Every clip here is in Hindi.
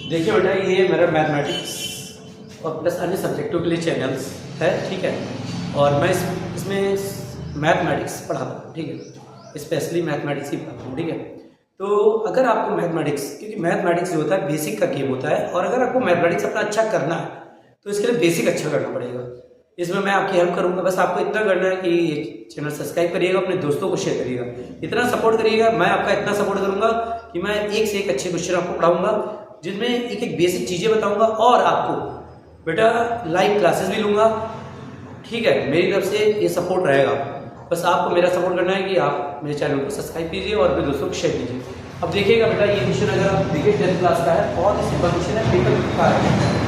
देखिए बेटा, ये मेरा मैथमेटिक्स और प्लस अन्य सब्जेक्टों के लिए चैनल्स है, ठीक है। और मैं इसमें मैथमेटिक्स पढ़ाता हूँ, ठीक है। स्पेशली मैथमेटिक्स ही पढ़ाता हूँ, ठीक है। तो अगर आपको मैथमेटिक्स, क्योंकि मैथमेटिक्स जो होता है बेसिक का गेम होता है, और अगर आपको मैथमेटिक्स अपना अच्छा करना है तो इसके लिए बेसिक अच्छा करना पड़ेगा। इसमें मैं आपकी हेल्प करूंगा। बस आपको इतना करना है कि ये चैनल सब्सक्राइब करिएगा, अपने दोस्तों को शेयर करिएगा, इतना सपोर्ट करिएगा। मैं आपका इतना सपोर्ट करूंगा कि मैं एक से एक अच्छे क्वेश्चन आपको पढ़ाऊंगा, जिसमें एक एक बेसिक चीज़ें बताऊंगा, और आपको बेटा लाइव क्लासेस भी लूँगा, ठीक है। मेरी तरफ से ये सपोर्ट रहेगा। बस आपको मेरा सपोर्ट करना है कि आप मेरे चैनल को सब्सक्राइब कीजिए और अपने दोस्तों को शेयर कीजिए। अब देखिएगा बेटा, ये क्वेश्चन अगर आप देखिए 10th क्लास का है, बहुत ही सिंपल क्वेश्चन है, पेपर का है।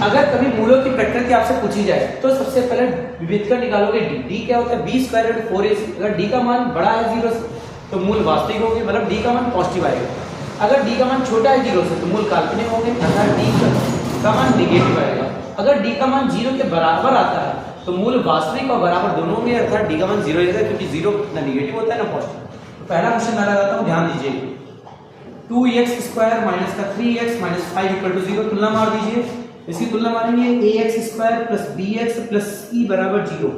अगर कभी मूलों की प्रकृति आपसे पूछी जाए तो सबसे पहले विविधता निकालोगे डी। डी क्या होता है? b square into 4ac। अगर डी का मान बड़ा है 0 से तो मूल वास्तविक होंगे, मतलब डी का मान पॉजिटिव आएगा। अगर डी का मान छोटा है 0 से तो मूल काल्पनिक होंगे, अर्थात डी का मान नेगेटिव आएगा। अगर डी का मान 0 के बराबर आता है तो मूल वास्तविक और बराबर दोनों होंगे, अर्थात डी का मान 0 रहेगा, क्योंकि 0 ना नेगेटिव होता है ना पॉजिटिव। तो पहला क्वेश्चन मैं लगाता हूँ, ध्यान दीजिए। 2x स्क्वायर माइनस का 3x माइनस 5 इक्वल टू 0। तुलना मार दीजिए। इसकी तुलना मारेंगे ax square plus bx plus c बराबर 0।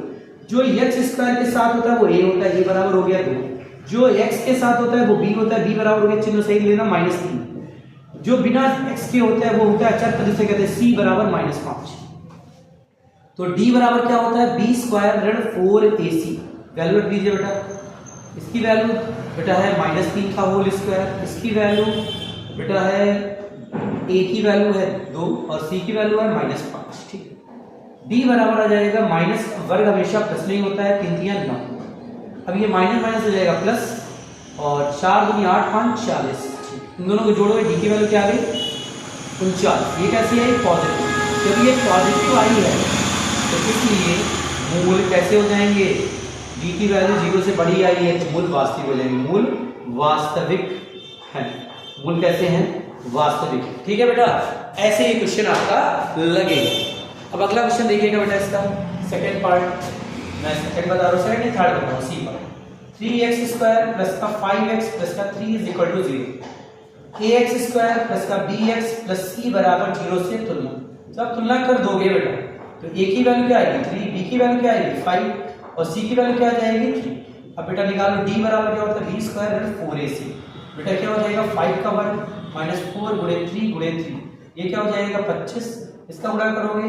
जो x स्क्वायर के साथ होता है वो a होता है, a बराबर हो गया 2। जो x के साथ होता है वो b होता है, b बराबर हो गया, चिन्ह सही लेना, -3। जो बिना x के होता है वो होता है अचर पद, जिसे कहते हैं c बराबर -5। तो d बराबर क्या होता है? b स्क्वायर ऋण 4ac। वैल्यू रख दीजिए बेटा। इसकी वैल्यू बेटा है -3 का होल स्क्वायर। इसकी वैल्यू बेटा है, a की वैल्यू है 2 और c की वैल्यू है -5, ठीक है। d बराबर आ जाएगा, माइनस वर्ग हमेशा प्लस नहीं होता है, 3 3 9। अब ये माइनस माइनस हो जाएगा प्लस, और 4 दूनी 8 5 40। इन दोनों को जोड़ोगे, d की वैल्यू क्या आ गई? 39। ये कैसी है? पॉजिटिव। जब ये पॉजिटिव आई है तो इसलिए मूल कैसे हो जाएंगे? d की वैल्यू 0 से बड़ी आई है तो मूल वास्तविक हो जाएंगे। मूल वास्तविक है। मूल कैसे हैं? वास्तविक, ठीक है बेटा। ऐसे ही क्वेश्चन आपका लगेगा। अब अगला क्वेश्चन देखिएगा बेटा, इसका सेकंड पार्ट। मैं सेकंड बता रहा हूँ, सेकंड नहीं थर्ड बता रहा हूँ, C part. 3x square plus का 5x प्लस का 3 is equal to 0। ax square plus का bx प्लस c बराबर 0 से तुलना। जब तुलना कर दोगे बेटा तो a की वैल्यू क्या आएगी? 3, b की वैल्यू क्या आएगी? 5, और c की वैल्यू क्या आ जाएगी? 3। अब बेटा निकालो, d बराबर क्या होता है? b स्क्वायर ऋण 4ac। बेटा क्या हो जाएगा? 5 का वर्ग माइनस 4 गुणे 3 गुणे 3, ये क्या हो जाएगा? 25। इसका गुणा करोगे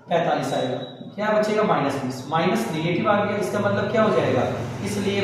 45 आएगा। क्या बचेगा? -20। माइनस नेगेटिव आ गया, इसका मतलब क्या हो जाएगा? इसलिए